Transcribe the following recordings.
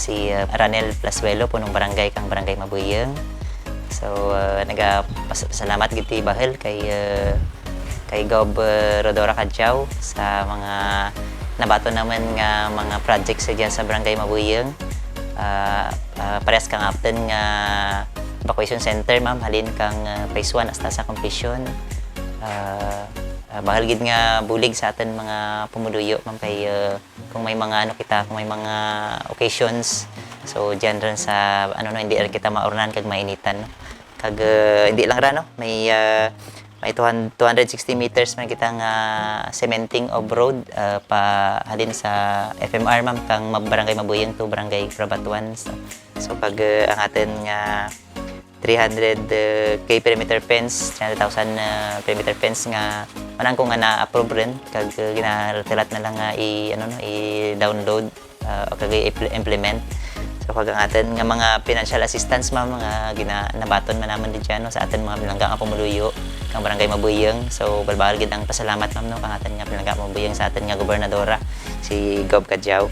si Ranel Plasuelo punong barangay kang Barangay Mabuyeng. So nagapasalamat gid ti Bahel kay Gob Rodora Kadjaw sa mga nabato naman nga mga projects sa Barangay Mabuyeng. Parehas kang aften nga evacuation center ma'am, halin kang phase 1 hasta sa completion. Bahal gid nga bulig sa atin mga pumuluyo ma'am kay kung may mga kung may mga occasions, so diyan ran sa hindi rin kita maurnan kag mainitan no? Kag hindi lang ra no, may 260 meters man kita nga cementing of road pa halin sa FMR ma'am kang Barangay Mabuyeng to Barangay Frabatuan. So pag ang atin nga 300k perimeter fence, 300,000 perimeter fence nga manang ko nga na-approve rin kag ginatilat na lang nga i-download o kag i-implement. So kag ang atin nga mga financial assistance ma'am nga nabaton man naman din dyan no, sa atin mga pinangga nga pumuluyo kang Barangay Mabuyeng. So balbal gid ang pasalamat ma'am no kang atin nga pinangga Mabuyeng sa atin nga gobernadora si Gob Kadjaw.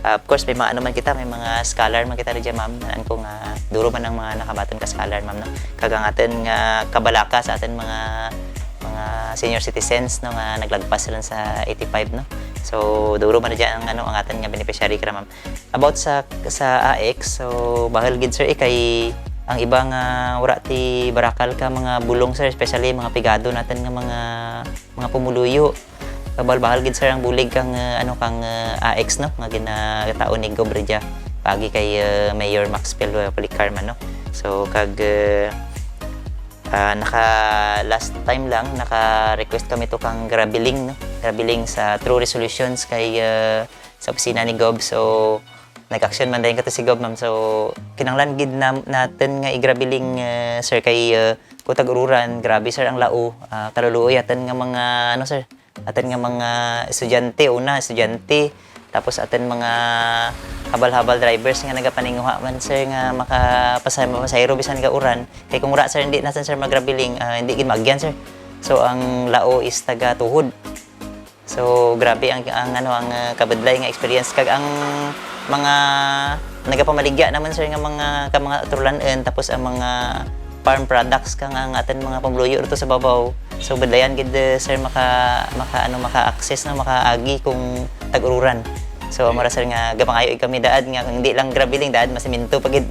Of course may mga man kita, may mga scholar man kita diyan ma'am, nan ko nga duro man ang mga nakabaton ka scholar ma'am no. Kag ang atin nga kabalaka sa atin mga senior citizens no nga naglagpas rin sa 85 no. So duro man diyan ang atin nga beneficiary kra ma'am. About sa AX, so bahal gid sir kay ang ibang wala ti barakal ka mga bulong sir, especially mga pigado natin nga mga pumuluyo. Bahal gid sir ang bulig kang AX no nga ginataon ni Gobreja pagi kay Mayor Maxwell Policar man no. So kag last time lang naka-request kami to kang grabiling no, grabiling sa True Resolutions kay sa opisina ni Gob. So nag-action man dayon kato si Gob ma'am. So kinahanglan gid natin nga igrabiling sir kay Kutag-Ururan, grabe sir ang lao, kaluluoy atin nga mga sir, atin nga mga estudyante, tapos atin mga habal-habal drivers nga nagapaninguha man sir nga makapasayro bisan ka uran kay kung wala sir hindi nasan sir magrabiling hindi gid maagyan sir. So ang lao is taga tuhod. So grabe ang kabadlay nga experience kag ang mga nagapamaligya naman sir nga mga turlan-en, tapos ang mga farm products kang ang atin mga pamluyo dito sa babaw. So badlayan gid sir maka-access na makaagi kung tag-ururan. So mara sir nga gapangayo kami daad nga hindi lang grabiling daad masiminto pagid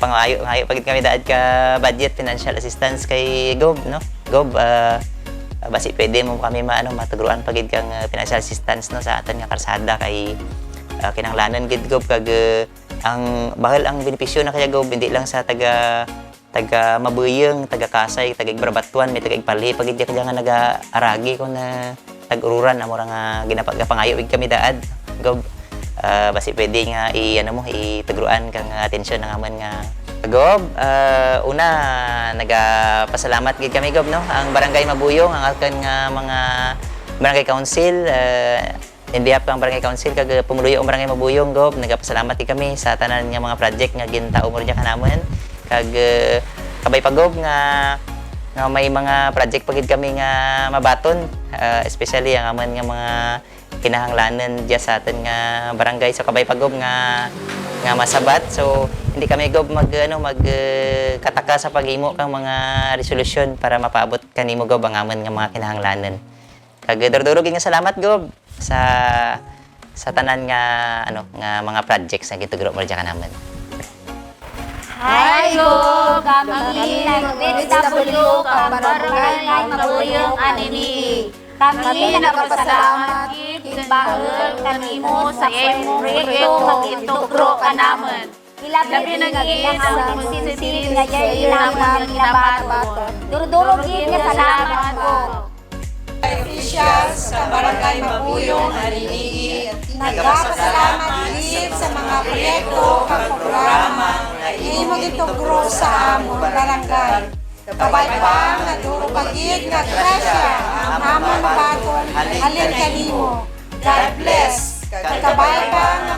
pangayo pagid kami daad ka budget financial assistance kay Gob no. Gob basi pwede mo kami matagruan pagid kang financial assistance no sa atin nga karsada kay kinahanglanan gid Gob kag ang bahal ang benepisyo na kaya Gob hindi lang sa taga Mabuyeng, taga Kasay, taga Igbarbatuan, may taga Igpali pagid kaya nga naga-aragi ko na tag-ururan amora nga ginapagapangayo kami daad Gob. Basi pwede nga itagruan kang atensyon ng aman nga Gob. Una nagapasalamat gid kami Gob no, ang Barangay Mabuyong, ang akan nga mga Barangay Council, in behalf ng Barangay Council kag pumuluyo ang Barangay Mabuyong Gob, nagapasalamat kami sa tanan nga mga project nga gintao mo diyan kanamon. Kag kabay pa Gob nga may mga project pagid kami nga mabaton, especially ang aman nga mga kinahanglanan diya sa atin nga barangay. So kabay pa Gob nga masabat. So hindi kami Gob magkataka sa paghimo kang mga resolution para mapaabot kanimo Gob ang aman nga mga kinahanglanan. Kag durdurog nga salamat Gob sa tanan nga nga mga projects nga gitugro mo diya kanaman. Hi Gob, kami nag-SW kang Barangay Mabuyeng Anini. Kami nagpasalamat gid bahal kanimo sa imong proyekto kag intugro kanaman. Labi naging sa sinsin nga ilang mga ginabaton. Duro-duro gid nga salamat ko. Officials sa Barangay Mabuyong Anini, nagpasalamat gid sa mga proyekto kag programa nga imo gitugro sa among barangay. Kabay pa nga duro pagid nga grasya ang among mabaton halin kanimo. God bless. Kabay pa nga